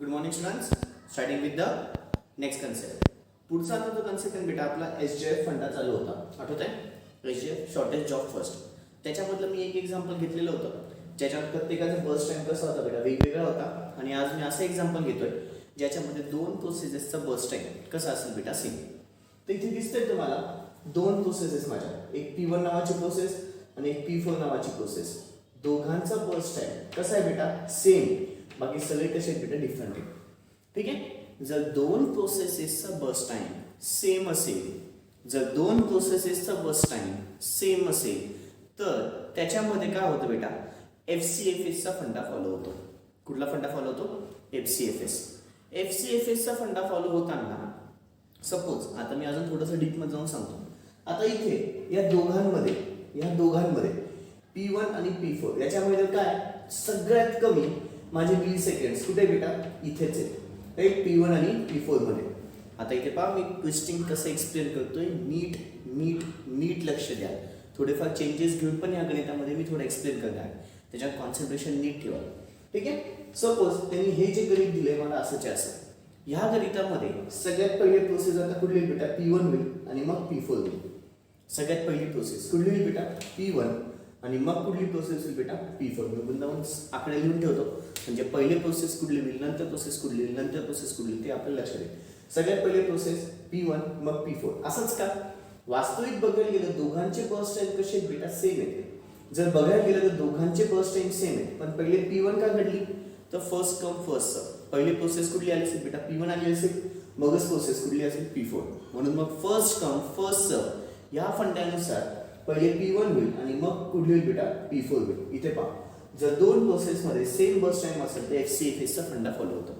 Good morning students. Starting with the next concept. पुढचा आता जो कन्सेप्ट आहे बेटा आपला एसजीएफ फंडा चालू होता. आठवत आहे एसजीएफ शॉर्टेज जॉब फर्स्ट. त्याच्यामधलं मी एक एक्झाम्पल घेतलेलं होतं ज्याच्यात प्रत्येकाचा बर्स्ट टाइम कसा होता बेटा वेगवेगळा होता. आणि आज मी असं एक्झाम्पल घेतोय ज्याच्यामध्ये दोन प्रोसेसेसचा बर्स्ट टाइम कसा असेल बेटा सेम. तर इथे दिसतंय तुम्हाला दोन प्रोसेसेस माझ्या, एक P1 नावाची प्रोसेस आणि एक P4 नावाची प्रोसेस. दोघांचा बर्स्ट टाइम कसा आहे बेटा सेम, बाकी सगळे कसे आहेत बेटा डिफरंट आहे. ठीक आहे. जर दोन प्रोसेसेसचा बर्स्ट टाइम सेम असेल, जर दोन प्रोसेसेसचा बर्स्ट टाइम सेम असेल तर त्याच्यामध्ये काय होतं बेटा FCFS चा फंडा फॉलो होतो. कुठला फंडा फॉलो होतो? FCFS. FCFS चा फंडा फॉलो होताना सपोज आता मी अजून थोडंसं डीप मध्ये जाऊन सांगतो. आता इथे या दोघांमध्ये P1 आणि P4 याच्यामध्ये काय सगळ्यात कमी माझे मिली सेकंड्स कुठे बेटा इथेच आहे, राईट? P1 आणि P4 मध्ये. आता इथे पहा मी ट्विस्टिंग कसं एक्सप्लेन करतोय, नीट नीट नीट लक्ष द्या. थोडेफार चेंजेस घेऊन पण या गणितामध्ये मी थोडं एक्सप्लेन करणार, त्याच्यात कॉन्सन्ट्रेशन नीट ठेवा. ठीक आहे. सपोज त्यांनी हे जे गणित दिले मला असंच असं, ह्या गणितामध्ये सगळ्यात पहिली प्रोसेस आता कुठली बेटा P1 होईल आणि मग P4 होईल. सगळ्यात पहिली प्रोसेस कुठली होईल बेटा P1 आणि मग कुठली प्रोसेस होईल बेटा P4. मी वृंदावन आकडे लिहून ठेवतो म्हणजे पहिले प्रोसेस कुठली होईल, नंतर प्रोसेस कुठली होईल, नंतर प्रोसेस कुठली होईल ते आपल्याला लक्षात येईल. सगळ्यात पहिले प्रोसेस P1 मग P4. असंच का? वास्तविक बघायला गेलं दोघांचे बर्स्ट टाइम कसे आहेत बेटा सेम आहेत. जर बघायला गेलं तर दोघांचे बर्स्ट टाइम सेम आहेत, पण पहिले P1 का घडली तर फर्स्ट कम फर्स्ट सर्व. पहिली प्रोसेस कुठली आली असेल बेटा P1 आली असेल, मगच प्रोसेस कुठली असेल P4. म्हणून मग फर्स्ट कम फर्स्ट सर्व या फंड्यानुसार पहिले P1 होईल आणि मग कुठली होईल बेटा P4 होईल. इथे पहा जर दोन प्रोसेस मध्ये सेम बर्स्ट टाइम असेल तर FCFS चा फंडा फॉलो होतो.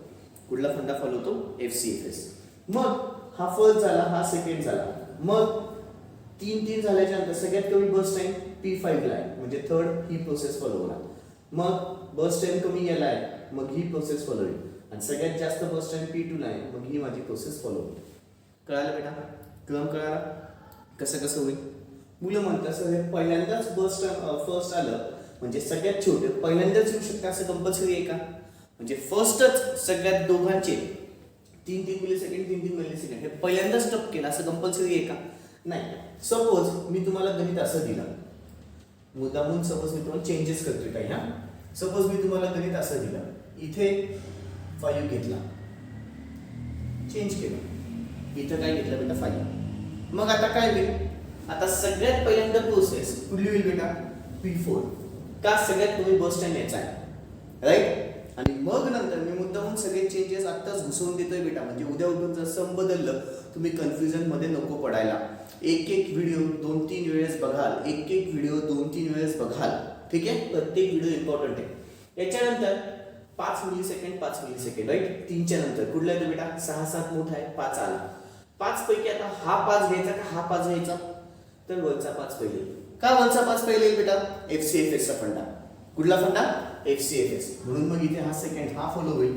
कुठला फंडा फॉलो होतो? FCFS. मग हा फर्स्ट झाला, हा सेकंड झाला, मग तीन झाल्याच्या नंतर सगळ्यात कमी बर्स्ट टाइम P5 ला आहे म्हणजे थर्ड ही प्रोसेस फॉलो होणार. मग बर्स्ट टाइम कमी याला आहे मग ही प्रोसेस फॉलो होईल आणि सगळ्यात जास्त बर्स्ट टाइम P2 ला आहे मग ही माझी प्रोसेस फॉलो होईल. कळालं बेटा? क्रम कळाला कसं कसं होईल? मुलं म्हणतात सर हे पहिल्यांदाच फर्स्ट आलं म्हणजे सगळ्यात छोटे पहिल्यांदाच येऊ शकतं असं कंपल्सरी आहे का? म्हणजे फर्स्टच सगळ्यात दोघांचे 3 मिलीसेकंड हे पहिल्यांदाच टप केलं असं कंपल्सरी आहे का? नाही. सपोज मी तुम्हाला गणित असं दिलं, मुद्दामून सपोज मी तुम्हाला चेंजेस करतोय काही. हा सपोज मी तुम्हाला गणित असं दिलं, इथे 5 घेतला, चेंज केलं, इथं काय घेतलं बेटा 5. मग आता काय होईल? आता सगळ्यात पहिल्यांदा प्रोसेस कुठली होईल बेटा P4 का सगळ्यात कमी बर्स्ट टाइम याचा आहे, राईट? आणि मग नंतर मी मुद्दामून सगळे चेंजेस आत्ताच घुसवून देतोय बेटा म्हणजे उद्या उठून जर सम बदललं तुम्ही कन्फ्युजन मध्ये नको पडायला. एक व्हिडिओ 2-3 वेळेस बघाल, एक व्हिडिओ 2-3 वेळेस बघाल. ठीक आहे. प्रत्येक व्हिडिओ इम्पॉर्टंट आहे. याच्यानंतर 5 मिलीसेकंड राईट. 3च्या नंतर कुठला येतो बेटा 6-7 मोठा आहे 5 आला. 5 पैकी आता हा 5 घ्यायचा का हा 5 घ्यायचा? तर वरचा 5 पहिले. का वरचा 5 पहिले येईल बेटा? FCFS चा फंडा. कुठला फंडा? FCFS. म्हणून मग इथे हा सेकंड हा फॉलो होईल,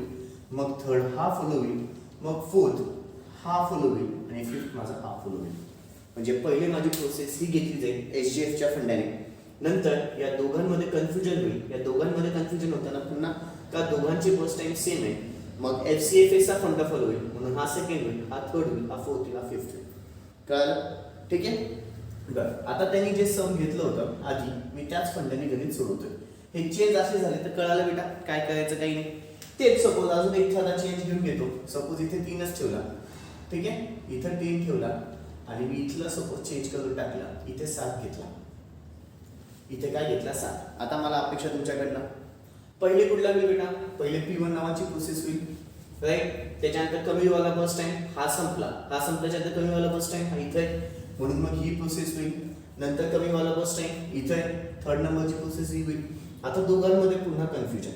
मग थर्ड हा फॉलो होईल, मग फोर्थ हा फॉलो होईल आणि फिफ्थ माझा हा फॉलो होईल. म्हणजे पहिले माझी प्रोसेस ही घेतली जाईल SGF च्या फंड्याने. नंतर या दोघांमध्ये कन्फ्युजन होईल. या दोघांमध्ये कन्फ्युजन होताना पुन्हा का दोघांचे बर्स्ट टाइम सेम आहे मग FCFS चा फंडा फॉलो होईल. म्हणून हा सेकंड होईल, हा थर्ड होईल, हा फोर्थ होईल, हा फिफ्थ होईल. कळलं? ठीक आहे. बरं आता त्यांनी जे सम घेतलं होतं आधी मी त्याच फंड्याने गणित सोडवतोय. हे चेंज असे झाले तर कळालं बेटा काय करायचं काही नाही. तेच सपोज अजून एखादा चेंज घेऊन घेतो. सपोज इथे 3च ठेवला, ठीक आहे, इथं 3 ठेवला आणि मी इथलं सपोज चेंज करून टाकला, इथे 7 घेतला, इथे काय घेतला 7. आता मला अपेक्षा तुमच्याकडनं पहिले कुठला होईल बेटा? पहिले P1 नावाची प्रोसेस होईल, राईट? त्याच्यानंतर कमीवाला बर्स्ट टाइम हा संपल्याच्या नंतर कमीवाला बर्स्ट टाइम हा इथे आहे म्हणून मग ही प्रोसेस होईल. नंतर कमीवाला बर्स्ट टाइम इथे आहे, थर्ड नंबरची प्रोसेस ही होईल. आता दोघांमध्ये पुन्हा कन्फ्युजन.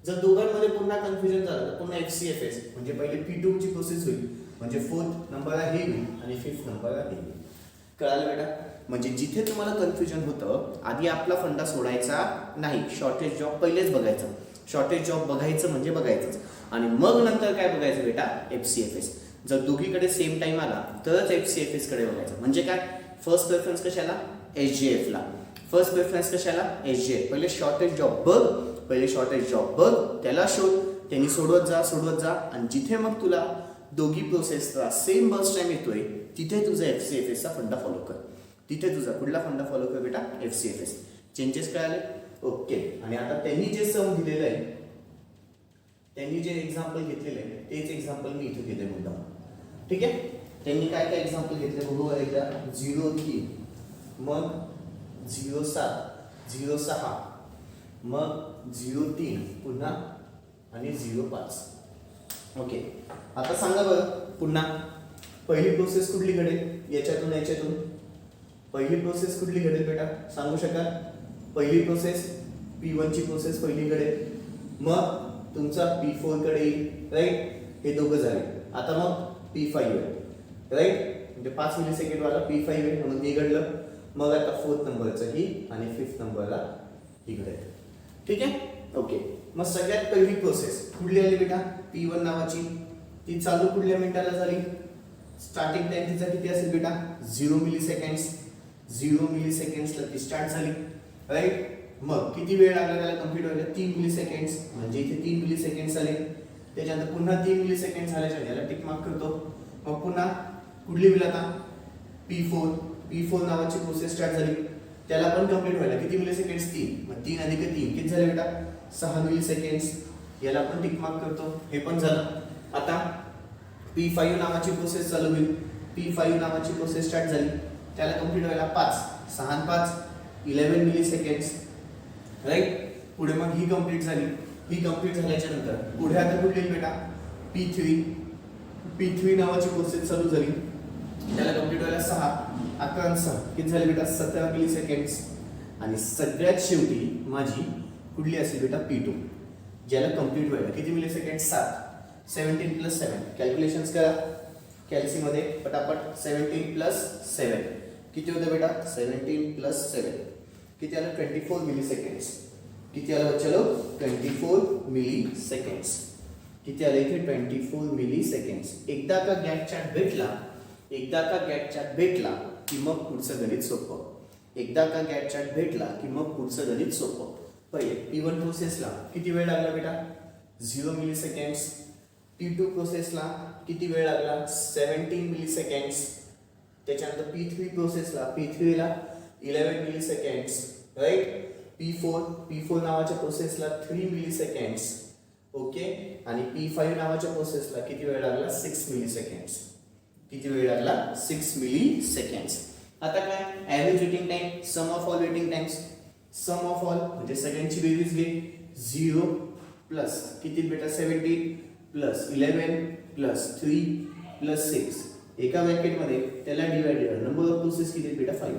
जर दोघांमध्ये पुन्हा कन्फ्युजन झालं तर पुन्हा FCFS म्हणजे पहिले P2 ची प्रोसेस होईल म्हणजे फोर्थ नंबरला हे होईल आणि फिफ्थ नंबरला हे होईल. कळालं बेटा? म्हणजे जिथे तुम्हाला कन्फ्युजन होतं आधी आपला फंडा सोडायचा नाही, शॉर्टेज जॉब पहिलेच बघायचं. शॉर्टेज जॉब बघायचं म्हणजे बघायचंच आणि मग नंतर काय बघायचं बेटा FCFS. जर दोघीकडे सेम टाइम आला तरच FCFS कडे बघायचं. म्हणजे काय फर्स्ट प्रेफरन्स कशाला? SGF ला. फर्स्ट प्रेफरन्स कशाला? SGF. पहिले शॉर्टेज जॉब बघ, त्याला शोध, त्यांनी सोडवत जा आणि जिथे मग तुला दोघी प्रोसेसचा सेम बस टाइम येतोय तिथे तुझा FCFS चा फंडा फॉलो कर. तिथे तुझा कुठला फंडा फॉलो कर बेटा? FCFS. चेंजेस कळाले? ओके. आणि आता त्यांनी जे सम दिलेलं आहे, त्यांनी जे एक्झाम्पल घेतलेलं आहे तेच एक्झाम्पल मी इथे घेतोय मुद्दाम. ठीक आहे. त्यांनी काय काय एक्झाम्पल घेतले बघू एकदा. 0-3, मग 0-7, 0-6, मग 0-3 पुन्हा आणि 0-5. ओके. आता सांगा बरं पुन्हा पहिली प्रोसेस कुठली घडेल? याच्यातून पहिली प्रोसेस कुठली घडेल बेटा? सांगू शकाल? पहिली प्रोसेस P1 ची प्रोसेस पहिली घडेल, मग तुमचा P4 कडे येईल, राईट? हे दोघं झाले. आता मग P5 आहे, राईट? म्हणजे 5 मिलीसेकंड वाला P5 आहे म्हणून हे घडलं. मग आता 4th नंबरचं ही आणि 5th नंबरला ही घडेल. ठीक आहे. ओके. मग सगळ्यात पहिली प्रोसेस कुठली आली बेटा? P1 नावाची. ती चालू कुठल्या मिनिटाला झाली? स्टार्टिंग टाइम तिचा किती असेल बेटा? 0 मिलीसेकंड्स. 0 मिलीसेकंड्सला ती स्टार्ट झाली, राईट? मग किती वेळ लागला त्याला कंप्लीट व्हायला? 3 मिलीसेकंड्स. म्हणजे इथे 3 मिलीसेकंड्स आले. त्याच्यानंतर पुन्हा 3 मिलीसेकंड झाल्याच्या याला टिक मार्क करतो. मग पुन्हा कुठली होईल आता? P4 नावाची प्रोसेस स्टार्ट झाली. त्याला पण कंप्लीट व्हायला किती मिलीसेकंड्स? 3. मग 3 अधिक 3 किती झाले बेटा? 6 मिलीसेकंड्स. याला पण टिक मार्क करतो. हे पण झालं. आता P5 नावाची प्रोसेस चालू होईल. P5 नावाची प्रोसेस स्टार्ट झाली. त्याला कंप्लीट व्हायला 5. 6 आणि 5 11 मिलीसेकंड्स, राईट? पुढे मग ही कंप्लीट झाली. ही कंप्लीट झाल्याच्या नंतर पुढे आता कुठली येईल बेटा? P3 नावाची प्रोसेस चालू झाली. त्याला कंप्लीट व्हायला 6. 11 आणि 6 किती झाले बेटा? 17 मिलीसेकंड्स. आणि सगळ्यात शेवटी माझी कुठली असेल बेटा? P2, ज्याला कंप्लीट व्हायला किती मिलीसेकंड? 7. 17 + 7 कॅल्क्युलेशन्स करा कॅल्सी मध्ये पटापट. 17 + 7 किती होतं बेटा? 17 + 7 किती आलं? 24 मिलीसेकंड्स. किती आलं बच्चलो? 24 मिलीसेकंड्स. किती आलं इथे? 24 मिलीसेकंड्स. एकदा का गॅट चार्ट भेटला की मग पुढचं गणित सोपं. पहिले P1 प्रोसेसला किती वेळ लागला बेटा? 0 मिलीसेकंड्स. P2 प्रोसेसला किती वेळ लागला? 17 मिलीसेकंड्स. त्याच्यानंतर P3 प्रोसेसला 11 मिलीसेकंड्स, राईट? P4 नावाच्या प्रोसेसला 3 मिलीसेकंड्स. ओके. आणि P5 नावाच्या प्रोसेसला किती वेळ लागला? 6 मिलीसेकंड्स. किती वेळ लागला? 6 मिलीसेकंड्स. आता काय? Average waiting time, sum of all waiting times. Sum of all म्हणजे सगळ्यांची बेरीज घे. 0 प्लस किती बेटा? 17 प्लस 11 प्लस 3 प्लस 6 एका ब्रॅकेटमध्ये त्याला डिवाइडेड नंबर ऑफ प्रोसेस किती बेटा? 5.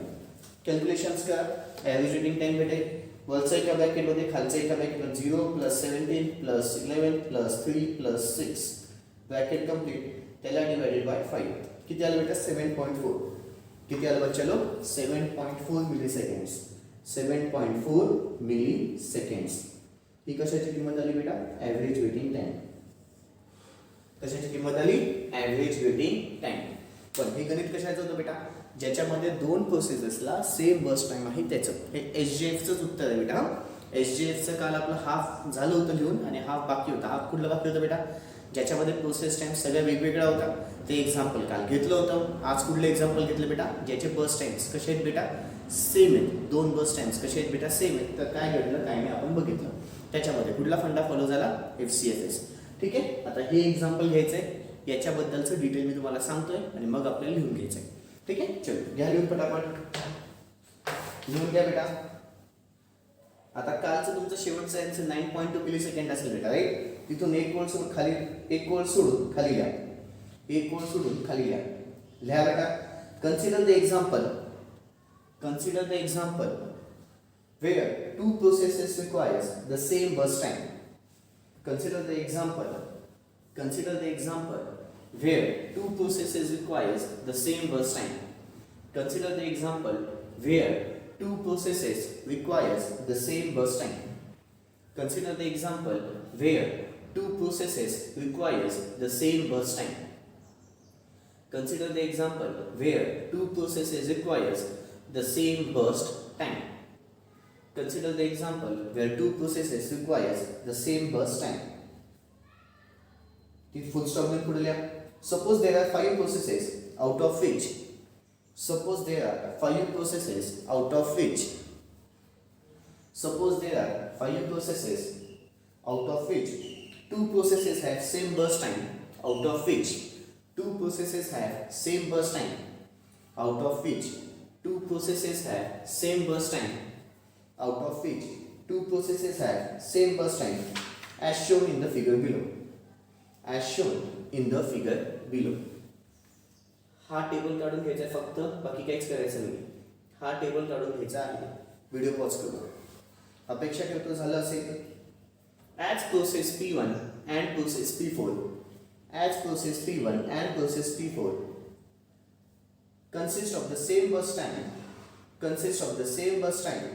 कॅल्क्युलेशन्स करा. ॲव्हरेज वेटिंग टाइम भेटेल वरचा एका ब्रॅकेटमध्ये, खालचा एका ब्रॅकेटमध्ये. 0 plus 17 plus 11 plus 3 plus 6 bracket complete. त्याला डिवाइडेड बाय 5 किती आलं बेटा? 7.4. किती आलं बच्चालो? 7.4 मिलीसेकंड्स. 7.4 मिलीसेकंड्स. ही कशाची किंमत आली बेटा? Average waiting time. कशाची किंमत आली? Average waiting time. पण हे गणित कशाचं होतं बेटा? ज्याच्यामध्ये 2 प्रोसेसेसला सेम बस टाइम आहे त्याचं. हे SJFचंच उत्तर आहे बेटा. SJFचं काल आपलं हाफ झालं होतं लिहून आणि हाफ बाकी होता. हाफ कुठलं बाकी होतं बेटा? ज्याच्यामध्ये प्रोसेस टाइम सगळ्या वेगवेगळा होता. ते एक्झाम्पल काल घेतलं होतं. आज कुठलं एक्झाम्पल घेतलं बेटा? ज्याचे बस टाइम्स कसे आहेत बेटा? सेम आहेत. 2 बस टाइम्स कसे आहेत बेटा? सेम आहेत. तर काय घडलं काय नाही आपण बघितलं. त्याच्यामध्ये कुठला फंडा फॉलो झाला? FCFS. ठीक आहे. आता हे एक्झाम्पल घ्यायचंय, याच्याबद्दलचं डिटेल मी तुम्हाला सांगतोय आणि मग आपल्याला लिहून घ्यायचंय. ठीक आहे. चलो घ्या लिहून पटापट. लिहून घ्या बेटा. आता कालचं तुमचं शेवटचं यांचं 9.2 मिलीसेकंड असेल बेटा, राईट? तिथून एक ओळ सोडून खाली लिहा. एक ओळ सोडून खाली लिहा बेटा. Consider the example where 2 processes requires the same bus time. Consider the example where 2 processes requires the same bus time. Consider the example where 2 processes requires the same bus time. Consider the example where 2 processes requires the same bus time. Consider the example where 2 processes requires the same burst time. Consider the example where 2 processes requires the same burst time. ती फुल stop देऊन पुढे लिहा. Suppose there are 5 processes out of which suppose there are 5 processes out of which suppose there are 5 processes out of which 2 processes have same burst time out of which 2 processes have same burst time out of which 2 processes have same burst time out of which 2 processes have same burst time as shown in the figure below as shown in the figure below. हा table काढून घ्यायचा आहे फक्त, बाकी काहीच करायचं नाही. हा टेबल काढून घ्यायचा आहे. व्हिडिओ पॉज करू. अपेक्षा करतो झालं असेल. As process P1 and process P4 as process P1 and process P4 consist of the same burst time consist of the same burst time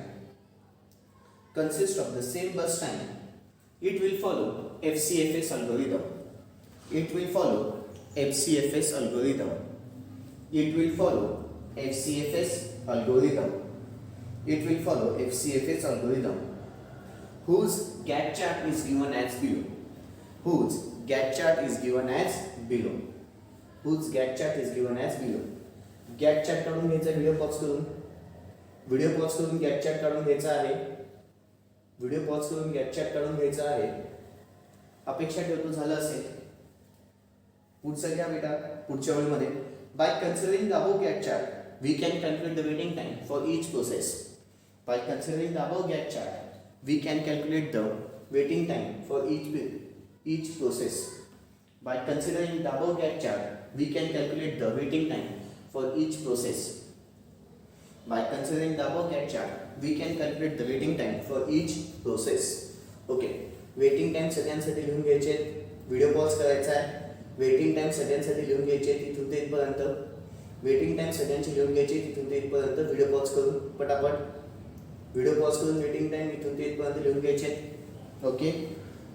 consist of the same burst time it will follow FCFS algorithm. It will follow FCFS algorithm. It will follow FCFS algorithm. It will follow FCFS algorithm. Whose Gantt chart is given as below. Whose Gantt chart is given as below. Whose Gantt chart is given as below. Gantt chart काढून घ्यायचा. Video pause करून Gantt chart काढून घ्यायचा आहे. Video pause करून Gantt chart काढून घ्यायचा आहे. अपेक्षा ठेवतो झालं असेल. पुढचं घ्या बेटा. पुढच्या ओळीमध्ये by considering the above Gantt chart we can calculate the waiting time for each process. By considering the above Gantt chart we can calculate the waiting time for each process. By considering the above Gantt chart we can calculate the waiting time for each process. By considering the above Gantt chart we can calculate the waiting time for each process. Okay, waiting time सगळ्यांसाठी लिहून घ्यायचे. Video pause करायचा आहे. Waiting time सगळ्यांसाठी लिहून घ्यायचे तिथून ते इथपर्यंत. वेटिंग टाइम सगळ्यांची लिहून घ्यायची तिथून ते इथपर्यंत. व्हिडिओ पॉज करून पटापट. व्हिडिओ पॉज करून वेटिंग टाइम इथून ते इथपर्यंत लिहून घ्यायचे. ओके,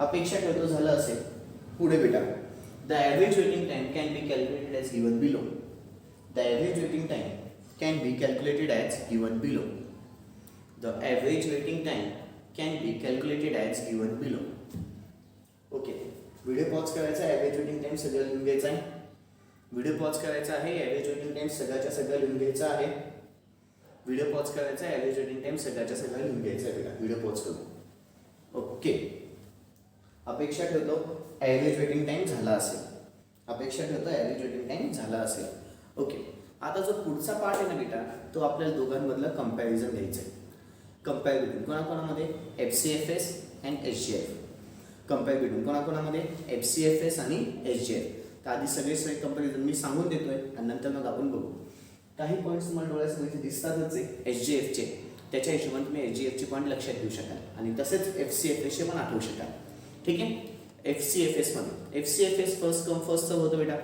अपेक्षा ठेवतो झालं असेल. पुढे बेटा, the average waiting time can be calculated as given below. The average waiting time can be calculated as given below. The average waiting time can be calculated as given below. Okay, video pause करायचा आहे. Average waiting time सगळं लिहून घ्यायचा आहे. Video pause करायचा आहे. Average waiting time सगळ्याच्या सगळं लिहून घ्यायचा आहे. व्हिडिओ पॉज करायचा आहे. ॲव्हरेज वेटिंग टाइम सगळ्याच्या सगळं लिहून घ्यायचा आहे. व्हिडिओ पॉज करू. ओके, अपेक्षा ठेवतो ॲव्हरेज वेटिंग टाइम झाला असेल. अपेक्षा ठेवतो ॲव्हरेज वेटिंग टाइम झाला असेल. ओके, आता जो पुढचा पार्ट आहे ना बेटा, तो आपल्याला दोघांमधलं कंपॅरिझन घ्यायचं आहे. कंपेअर बिटवीन कोणाकोणामध्ये FCFS and SGF. Compare between कोणाकोणामध्ये FCFS आणि SGF. तर आधी सगळे कंपॅरिझन मी सांगून देतोय आणि नंतर मग आपण बघू. काही पॉईंट्स तुम्हाला डोळ्यासमोर इथे दिसतातच आहे SGFचे. त्याच्या हिशोबाने तुम्ही SGFचे पॉईंट लक्षात घेऊ शकाल आणि तसेच FCFSचे पण आठवू शकाल. ठीक आहे. FCFSमध्ये FCFS first come first serve होतं बेटा.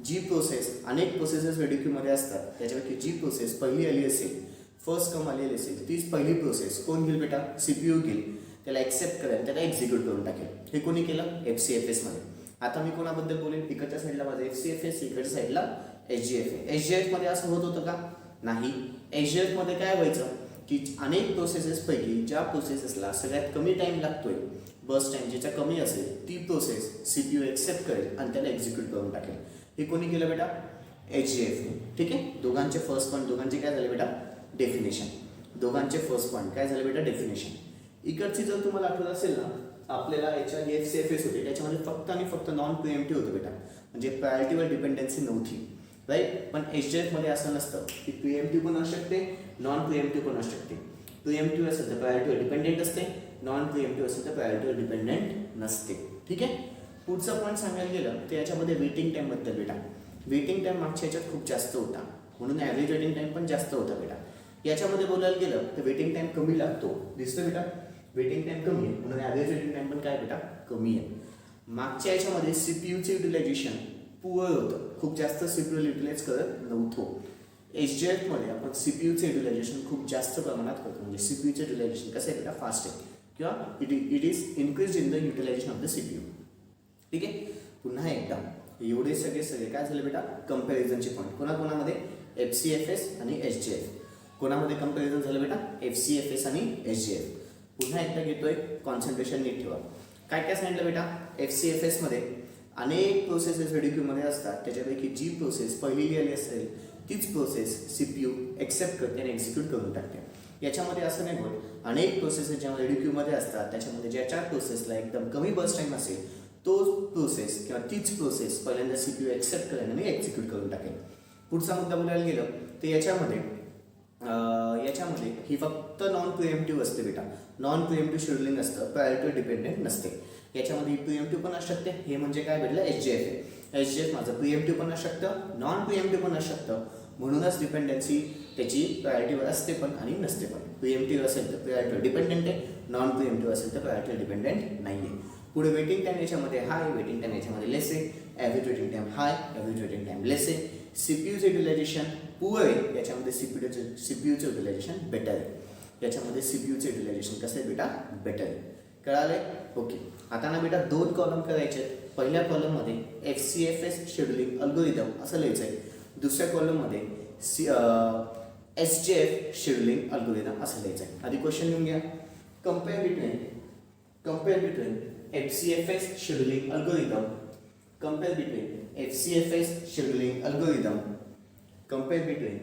जी प्रोसेस, अनेक प्रोसेसेस वेडिक्यूमध्ये असतात, त्याच्यापैकी जी प्रोसेस पहिली आली असेल, फर्स्ट कम आलेली असेल, तीच पहिली प्रोसेस कोण घेईल बेटा? CPU घेईल. त्याला ॲक्सेप्ट करेल, त्याला एक्झिक्यूट करून टाकेल. हे कोणी केलं? FCFSमध्ये. आता मी कोणाबद्दल बोलेन? इकडच्या साईडला माझं FCFS, इकडच्या साईडला SGF. SGFमध्ये असं होत होतं का? नाही. SGFमध्ये काय व्हायचं की अनेक प्रोसेसेसपैकी ज्या प्रोसेसेसला सगळ्यात कमी टाईम लागतोय, बस टाईम ज्याच्या कमी असेल, ती प्रोसेस CPU एक्सेप्ट करेल आणि त्याला एक्झिक्यूट करून टाकेल. हे कोणी केलं बेटा? SGFने. ठीक आहे. दोघांचे फर्स्ट पॉईंट, दोघांचे काय झाले बेटा? डेफिनेशन. दोघांचे फर्स्ट पॉईंट काय झाले बेटा? डेफिनेशन. इकडची जर तुम्हाला आठवत असेल ना, आपल्याला याच्या FCFS होते, त्याच्यामध्ये फक्त आणि फक्त नॉन प्रिएम्प्टिव्ह होतं बेटा, म्हणजे प्रायोरिटीवर डिपेंडन्सी नव्हती. राईट. पण SGFमध्ये असं नसतं की प्रिएम्प्टिव्ह पण असू शकते, नॉन प्रिएम्प्टिव्ह पण असू शकते. प्रिएम्प्टिव्ह असेल तर प्रायोरिटीवर डिपेंडेंट असते, नॉन प्रिएम्प्टिव्ह असेल तर प्रायोरिटीवर डिपेंडेंट नसते. ठीक आहे. पुढचा पॉईंट सांगायला गेलं तर याच्यामध्ये वेटिंग टाईमबद्दल बेटा. वेटिंग टाईम मागच्या याच्यात खूप जास्त होता, म्हणून ॲव्हरेज वेटिंग टाईम पण जास्त होता बेटा. याच्यामध्ये बोलायला गेलं तर वेटिंग टाईम कमी लागतो. दिसतं बेटा? वेटिंग टाईम कमी आहे, म्हणून ॲव्हरेज वेटिंग टाईम पण काय बेटा? कमी आहे. मागच्या याच्यामध्ये CPUचं युटिलायझेशन पुअर होतं, खूप जास्त CPU युटिलाइज करत नव्हतो. SGFमध्ये आपण CPUचं युटिलायझेशन खूप जास्त प्रमाणात करतो, म्हणजे CPUचं युटिलायझेशन कसं आहे बेटा? फास्ट आहे, किंवा it is increase in the utilisation of the CPU. ठीक आहे. पुन्हा एकदा एवढे सगळे काय झाले बेटा? कंपॅरिझनचे पॉईंट कोणाकोणामध्ये? FCFS आणि SGF. कोणामध्ये कंपॅरिझन झालं बेटा? FCFS आणि SGF. पुन्हा एकदा घेतोय, कॉन्सन्ट्रेशन नीट ठेवा. काय काय सांगितलं बेटा? FCFSमध्ये अनेक प्रोसेसेस रेडी क्यूमध्ये असतात, त्याच्यापैकी जी प्रोसेस पहिली आली असेल तीच प्रोसेस CPU एक्सेप्ट करते आणि एक्झिक्यूट करून टाकते. याच्यामध्ये असं नाही होत, अनेक प्रोसेसेस जेव्हा रेडी क्यूमध्ये असतात त्याच्यामध्ये ज्याच्या प्रोसेसला एकदम कमी बस टाईम असेल तो प्रोसेस किंवा तीच प्रोसेस पहिल्यांदा CPU एक्सेप्ट करेल आणि एक्झिक्यूट करून टाकेल. पुढचा मुद्दा बोलायला गेलं तर याच्यामध्ये ही फक्त नॉन प्रिएम्प्टिव्ह असते बेटा. नॉन प्रिएम्प्टिव्ह शेड्युलिंग असतं, प्रायोरिटी डिपेंडेंट नसते. याच्यामध्ये प्रिएम्प्टिव्ह पण असू शकते. हे म्हणजे काय भेटलं, SJF आहे. SJF माझं प्रिएम्प्टिव्ह पण असू शकतं, नॉन प्रिएम्प्टिव्ह पण असू शकतं. म्हणूनच डिपेंडन्सी त्याची प्रायोरिटीवर असते पण आणि नसते पण. प्रिएम्प्टिव्ह असेल तर प्रायोरिटी डिपेंडेंट आहे, नॉन प्रिएम्प्टिव्ह असेल तर प्रायोरिटी डिपेंडेंट नाही आहे. पुढे वेटिंग टाइम याच्यामध्ये हाय, वेटिंग टाइम याच्यामध्ये लेस आहे. ॲव्हरेज वेटिंग टाइम हाय, ॲव्हरेज वेटिंग टाइम लेस आहे. CPUचं युटिलायझेशन पुअर आहे, याच्यामध्ये CPUचं युटिलायझेशन बेटर आहे. याच्यामध्ये CPUचं युटिलायझेशन कसं आहे बेटा, बेटर आहे. कळालंय? ओके. आता ना बेटा 2 कॉलम करायचे आहेत. पहिल्या कॉलममध्ये FCFS शेड्युलिंग अल्गोरिदम असं लिहायचं आहे. दुसऱ्या कॉलममध्ये SJF शेड्युलिंग अल्गोरिदम असं लिहायचं आहे. आधी क्वेश्चन लिहून घ्या. Compare between FCFS scheduling algorithm. Compare between FCFS scheduling algorithm. Compare between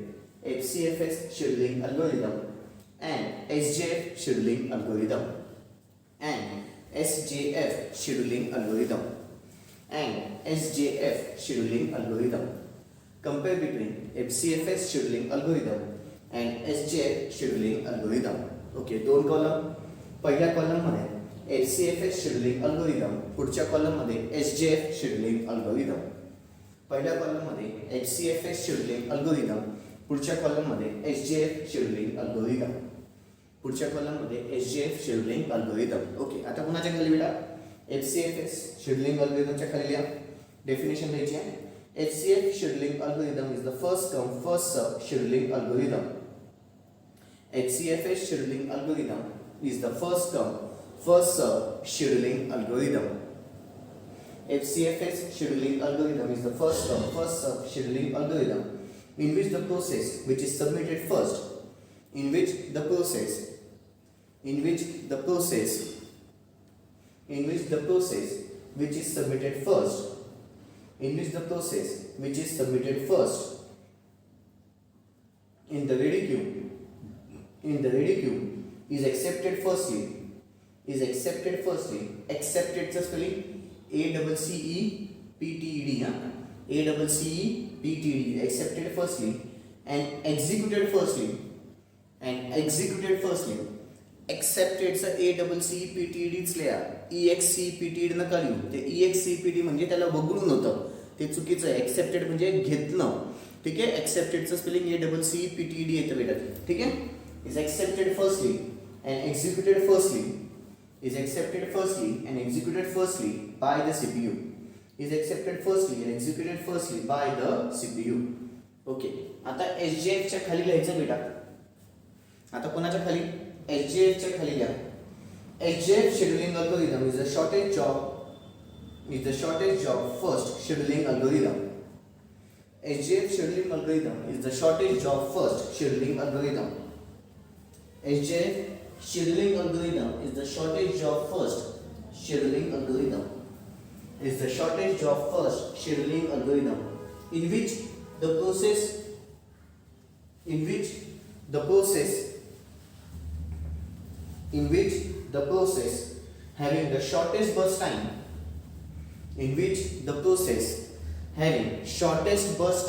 FCFS scheduling algorithm and SJF scheduling algorithm. And SJF scheduling algorithm. And SJF scheduling algorithm. Compare between FCFS scheduling algorithm and SJF scheduling algorithm. Okay, 2 column. पहिल्या कॉलममध्ये FCFS scheduling algorithm, पुढच्या कॉलममध्ये SJF scheduling algorithm. पहिल्या कॉलममध्ये FCFS scheduling algorithm, पुढच्या कॉलममध्ये SJF scheduling algorithm. पुढच्या कॉलममध्ये SJF शेड्युलिंग अल्गोरिदम. ओके. आता कुणाच्या खाली बेटा, FCFS शेड्युलिंग अल्गोरिदमच्या खाली लिहा. डेफिनेशन द्यायची आहे. FCF scheduling algorithm is the first come first serve scheduling algorithm. FCFS scheduling algorithm is the first come first serve scheduling algorithm. FCFS scheduling algorithm is the first come first serve scheduling algorithm in which the process which is submitted first in which the process which is submitted first in the ready queue is accepted firstly. Accepted चं spelling ACCEPTED. ACCEPTED. Accepted firstly and executed firstly. Accepted चं ACCEPTED च लिहा. EXCPTED नका लिहू. ते EXCPT म्हणजे त्याला वगळून होतं, ते चुकीचं आहे. एक्सेप्टेड म्हणजे घेतलं. ठीक आहे. एक्सेप्टेडचं स्पेलिंग ACCEPTED येतं बेटा. ठीक आहे. is accepted firstly and executed firstly by the CPU. Is accepted firstly and executed firstly by the CPU. Okay. आता SJF च्या खाली लिहायचं बेटा. आता कोणाच्या खाली, SJF च्या खाली लिहा. SJF scheduling algorithm is the shortest job first scheduling algorithm. SJF scheduling algorithm is the shortest job first scheduling algorithm. SJF scheduling algorithm is the shortest job first scheduling algorithm. In which the process having the shortest burst time. In which the process having shortest burst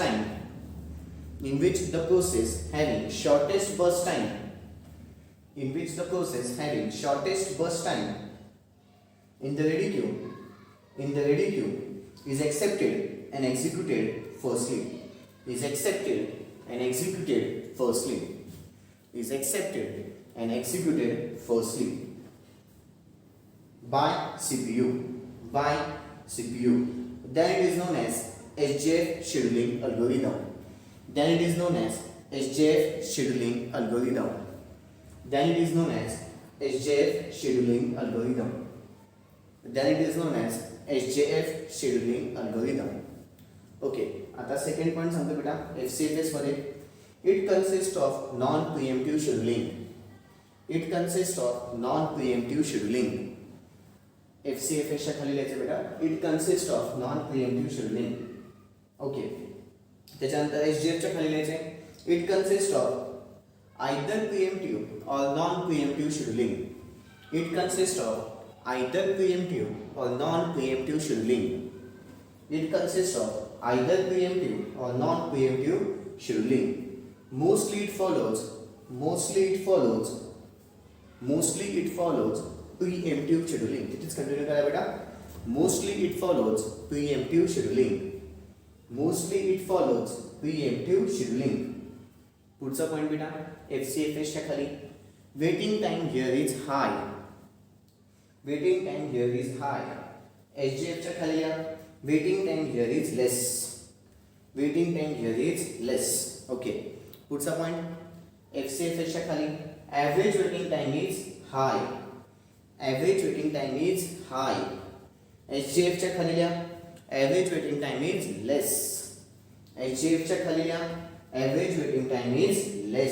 time. In which the process having shortest burst time in the ready queue is accepted and executed firstly. By CPU. Then it is known as SJF scheduling algorithm. Then it is known as SJF scheduling algorithm. Okay. आता second point सांगतो बेटा. FCFS मध्ये it consist of non preemptive scheduling. FCFS च्या खाली लिहायचं बेटा, it consist of non preemptive scheduling. Okay. त्याच्यानंतर SGF च्या खाली लिहायचं, it consist of either preemptive or non preemptive scheduling. It consist of either preemptive or non preemptive scheduling. It consists of either preemptive or non-preemptive scheduling. Mostly it follows preemptive scheduling. तिथेच continue करा बेटा. Mostly it follows preemptive scheduling. पुढचा point बेटा FCFS च्या खाली, waiting time here is high. SGF च्या खाली या, waiting time here is less. Okay. पुढचा पॉइंट FCFS च्या खाली, average waiting time is high. SGF च्या खाली या, average waiting time is less.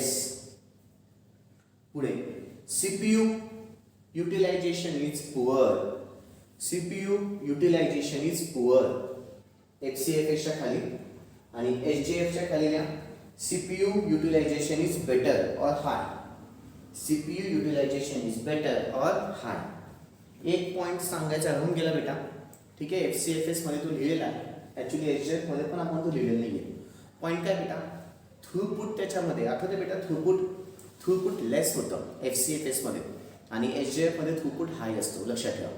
पुढे CPU utilization is poor. FCFS च्या खाली आणि SGF च्या खाली लिहा, CPU utilization is better or high. एक पॉइंट सांगायचा राहून गेला बेटा. ठीक आहे, FCFS मध्ये तो लिहिलेला आहे, ऍक्च्युली SGF मध्ये पण आपण तो लिहिलेला नाहीये. पॉइंट काय बेटा, थ्रूपुट त्याच्यामध्ये आठवते बेटा, थ्रूपुट लेस होतं FCFS मध्ये आणि SGF मध्ये थ्रूपुट हाय असतो. लक्षात ठेवा,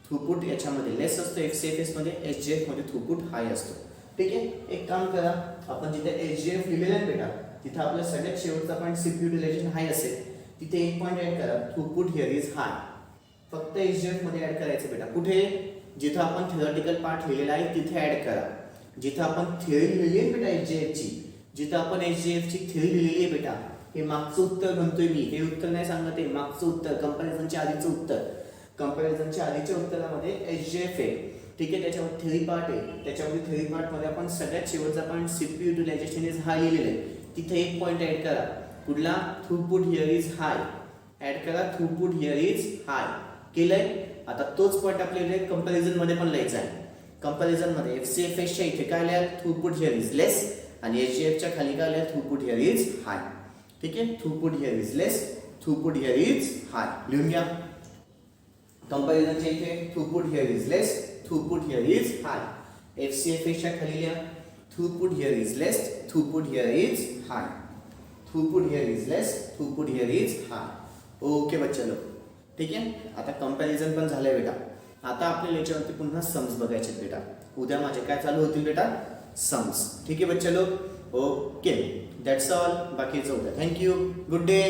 थ्रूपुट याच्यामध्ये लेस असतो FCFS मध्ये, SGF मध्ये थ्रूपुट हाय असतो. ठीक आहे, एक काम करा, आपण जिथे SGF लिहिलेलं आहे बेटा, तिथे आपल्या सगळ्यात शेवटचा पॉइंट CPU युटिलायझेशन हाय असेल, तिथे एक पॉइंट ऍड करा, थ्रूपुट हिअर इज हाय. फक्त SGF मध्ये ऍड करायचं बेटा. कुठे? जिथे आपण थिओरिटिकल पार्ट लिहिलेला आहे तिथे ऍड करा. जिथे आपण थिअरी लिहिली आहे बेटा SGF ची, जिथे आपण SGF ची थिअरी लिहिलेली आहे बेटा, हे मागचं उत्तर म्हणतोय मी, हे उत्तर नाही सांगत आहे, मागचं उत्तर, कंपॅरिझनच्या आधीचं उत्तर. कंपॅरिझनच्या आधीच्या उत्तरामध्ये SGF आहे. ठीक आहे, त्याच्यावर थ्योरी पार्ट आहे, त्याच्यामध्ये थ्योरी पार्ट मध्ये आपण सगळ्यात शेवटचा point CPU utilisation is high लिहिलेलं आहे. तिथे एक पॉइंट ऍड करा, कुठला? Throughput here is high. Add करा, थ्रूपुट हिअर इज हाय. केलंय? आता तोच पॉइंट आपल्याला कंपॅरिझन मध्ये पण लिहायचा आहे. कंपॅरिझन मध्ये FCFS च्या इथे काय लिहा, थ्रूपुट हिअर इज लेस, आणि SGF च्या खाली काय लिहा, थ्रूपुट हिअर इज हाय. ठीक आहे, throughput here is less, throughput here is high. लिहून घ्या. कंपॅरिझनच्या इथे throughput here is less, throughput here is high. FCFS च्या खाली लिहा, throughput here is less, throughput here is high. Throughput here is less, throughput here is high. Okay बच्चा लोक. ठीक आहे, आता कंपॅरिझन पण झालंय बेटा. आता आपल्याला याच्यावरती पुन्हा सम्स बघायचे बेटा. उद्या माझे काय चालू होतील बेटा? सम्स. ठीक आहे बच्चा लोक. Okay, that's all. बाकीचं उद्या. थँक्यू. Good day.